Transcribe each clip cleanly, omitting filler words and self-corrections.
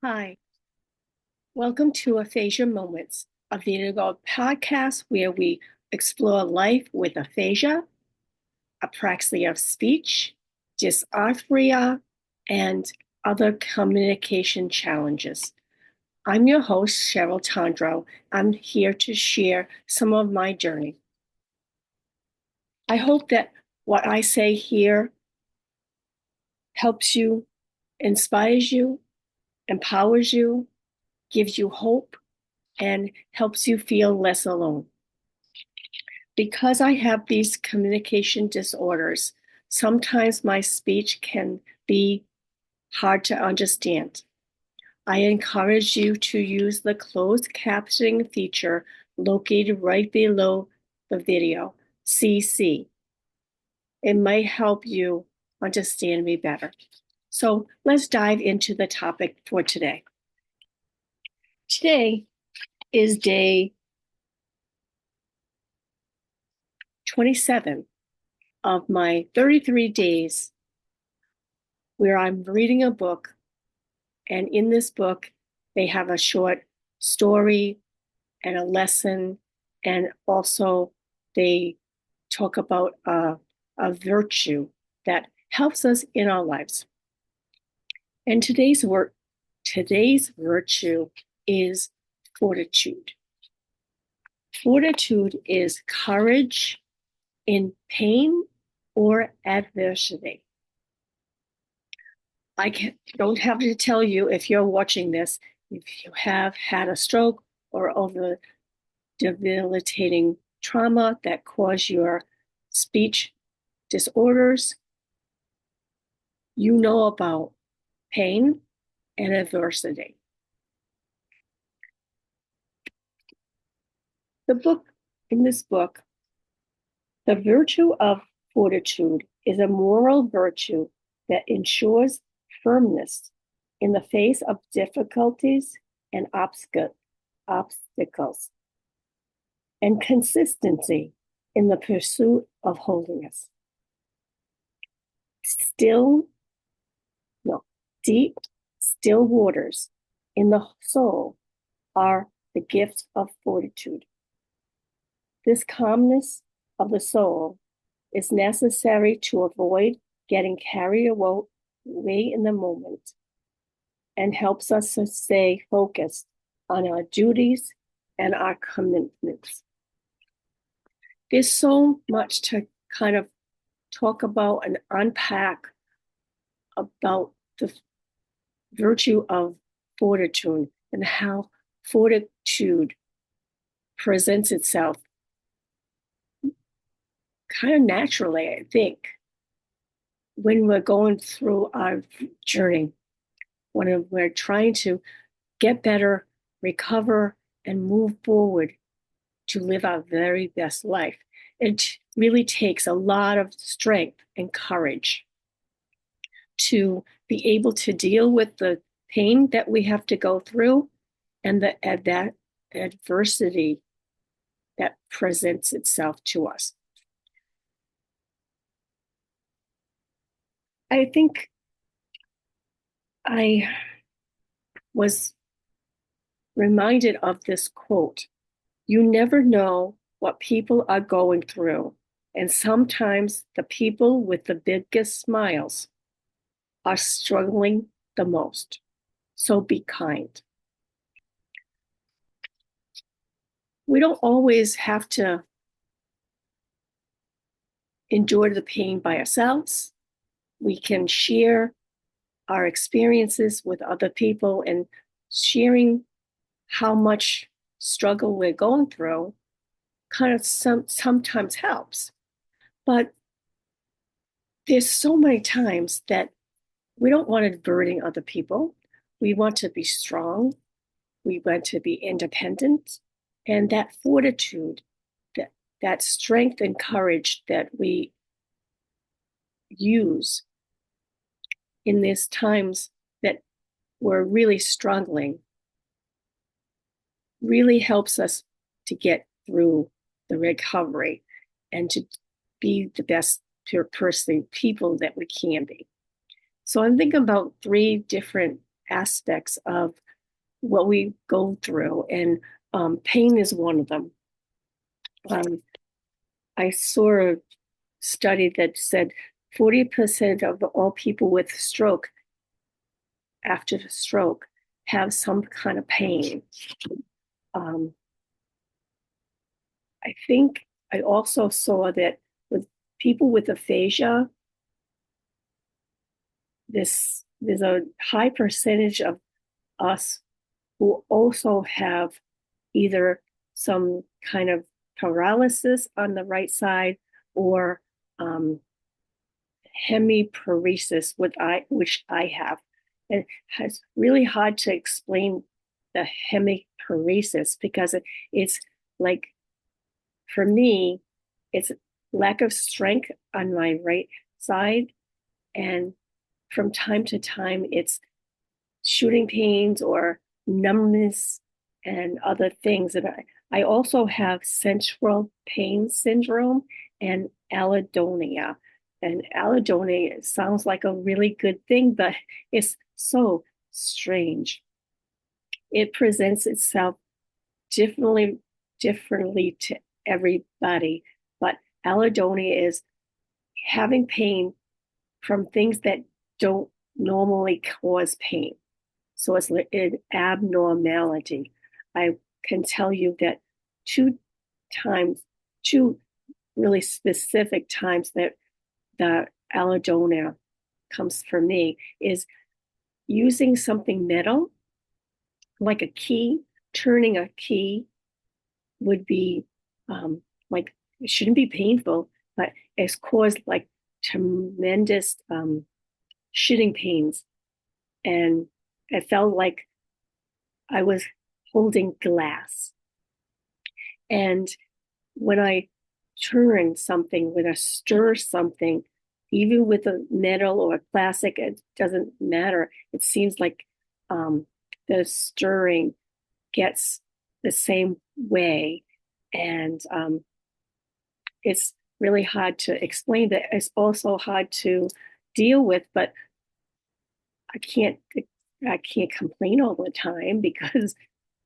Hi, welcome to Aphasia Moments, a video podcast where we explore life with aphasia, apraxia of speech, dysarthria, and other communication challenges. I'm your host, Cheryl Tondro. I'm here to share some of my journey. I hope that what I say here helps you, inspires you, empowers you, gives you hope, and helps you feel less alone. Because I have these communication disorders, sometimes my speech can be hard to understand. I encourage you to use the closed captioning feature located right below the video, CC. It might help you understand me better. So let's dive into the topic for today. Today is day 27 of my 33 days where I'm reading a book. And in this book, they have a short story and a lesson. And also they talk about a virtue that helps us in our lives. And today's virtue is fortitude. Fortitude is courage in pain or adversity. Don't have to tell you if you're watching this, if you have had a stroke or other debilitating trauma that caused your speech disorders, you know about pain and adversity. In this book, the virtue of fortitude is a moral virtue that ensures firmness in the face of difficulties and obstacles, and consistency in the pursuit of holiness. Deep, still waters in the soul are the gift of fortitude. This calmness of the soul is necessary to avoid getting carried away in the moment and helps us to stay focused on our duties and our commitments. There's so much to kind of talk about and unpack about the virtue of fortitude and how fortitude presents itself kind of naturally, I think, when we're going through our journey, when we're trying to get better, recover, and move forward to live our very best life. It really takes a lot of strength and courage to be able to deal with the pain that we have to go through and that adversity that presents itself to us. I think I was reminded of this quote: "You never know what people are going through, and sometimes the people with the biggest smiles are struggling the most. So be kind." We don't always have to endure the pain by ourselves. We can share our experiences with other people, and sharing how much struggle we're going through kind of sometimes helps. But there's so many times that we don't want to burden other people. We want to be strong. We want to be independent. And that fortitude, that strength and courage that we use in these times that we're really struggling really helps us to get through the recovery and to be the best people that we can be. So I'm thinking about three different aspects of what we go through, and pain is one of them. I saw a study that said 40% of all people with stroke, after the stroke, have some kind of pain. I think I also saw that with people with aphasia, there's a high percentage of us who also have either some kind of paralysis on the right side or hemiparesis, which I have. And it's really hard to explain the hemiparesis because it's like, for me, it's lack of strength on my right side. And from time to time, it's shooting pains or numbness and other things. And I also have central pain syndrome and allodynia. And allodynia sounds like a really good thing, but it's so strange. It presents itself differently to everybody, but allodynia is having pain from things that don't normally cause pain. So it's an abnormality. I can tell you that two really specific times that the allodynia comes for me is using something metal, like a key. Turning a key would be like, it shouldn't be painful, but it's caused like tremendous shitting pains. And it felt like I was holding glass. And when I turn something, when I stir something, even with a metal or a plastic, it doesn't matter. It seems like the stirring gets the same way. And it's really hard to explain. That it's also hard to deal with, but I can't complain all the time, because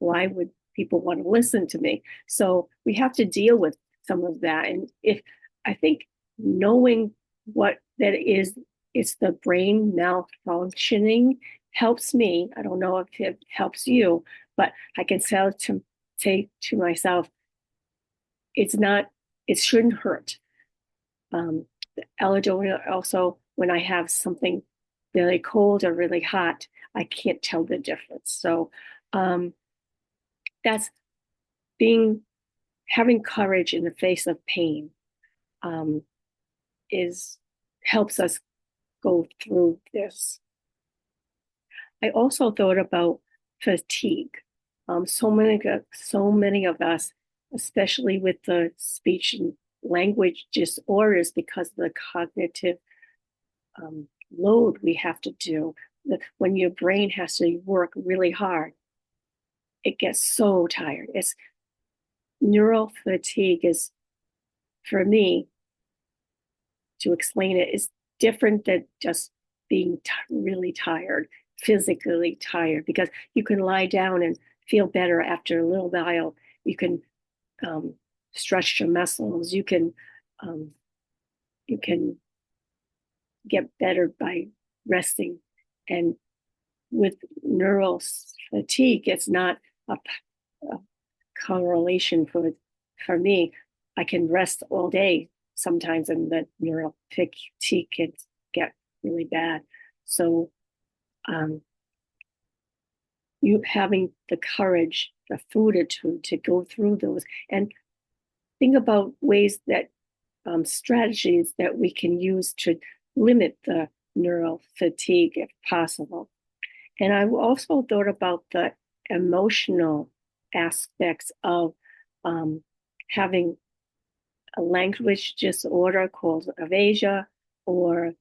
why would people want to listen to me? So we have to deal with some of that. And if I think knowing what that is, it's the brain malfunctioning, helps me. I don't know if it helps you, but I can say to myself, it shouldn't hurt. Allodynia also, when I have something really cold or really hot, I can't tell the difference. So that's having courage in the face of pain helps us go through this. I also thought about fatigue. So many of us, especially with the speech and language disorders, because of the cognitive load we have to do, when your brain has to work really hard, it gets so tired. Neural fatigue is, for me, to explain it, is different than just being really tired, physically tired, because you can lie down and feel better after a little while. You can stretch your muscles. You can get better by resting. And with neural fatigue, it's not a correlation for me. I can rest all day sometimes, and the neural fatigue can get really bad. So you having the courage, the fortitude to go through those, and think about ways that strategies that we can use to limit the neural fatigue if possible. And I also thought about the emotional aspects of having a language disorder called aphasia, or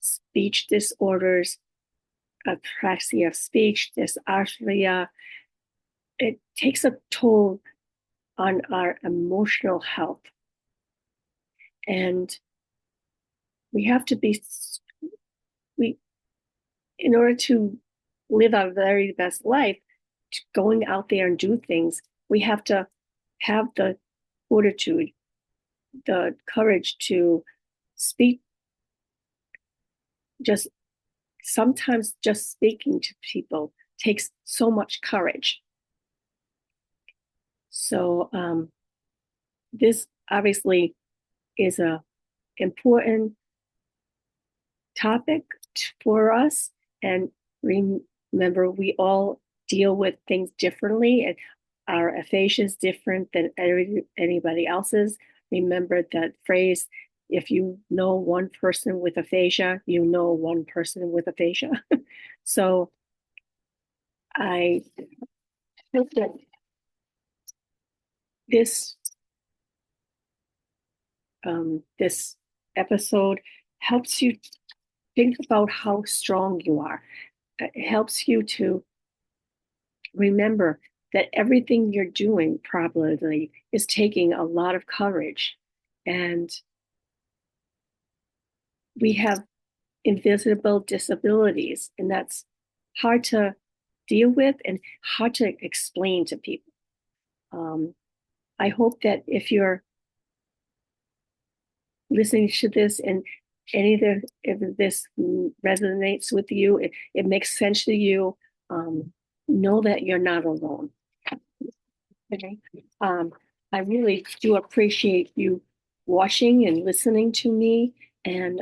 speech disorders, apraxia of speech, dysarthria. It takes a toll on our emotional health. And we have to in order to live our very best life, going out there and do things, we have to have the fortitude, the courage to speak. Just sometimes just speaking to people takes so much courage. So this obviously is a important topic for us. And remember, we all deal with things differently, and our aphasia is different than anybody else's. Remember that phrase, if you know one person with aphasia, you know one person with aphasia. So I hope that this this episode helps you think about how strong you are. It helps you to remember that everything you're doing properly is taking a lot of courage. And we have invisible disabilities, and that's hard to deal with and hard to explain to people. I hope that if you're listening to this and any of this resonates with you, it makes sense to you, know that you're not alone. Okay. I really do appreciate you watching and listening to me. And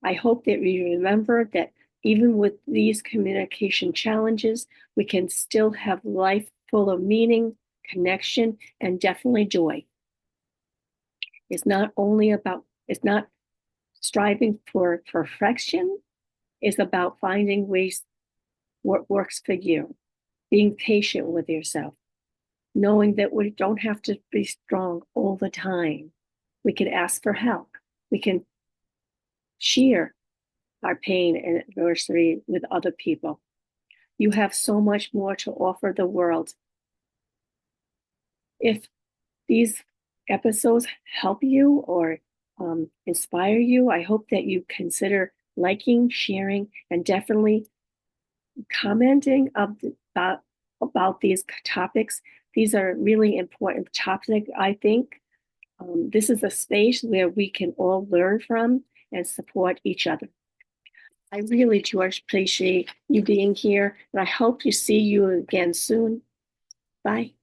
I hope that you remember that even with these communication challenges, we can still have life full of meaning, connection, and definitely joy. It's not striving for perfection. It's about finding ways what works for you, being patient with yourself, knowing that we don't have to be strong all the time. We can ask for help. We can share our pain and adversity with other people. You have so much more to offer the world. If these episodes help you or inspire you, I hope that you consider liking, sharing, and definitely commenting about these topics. These are really important topics, I think. This is a space where we can all learn from and support each other. I really do appreciate you being here, and I hope to see you again soon. Bye.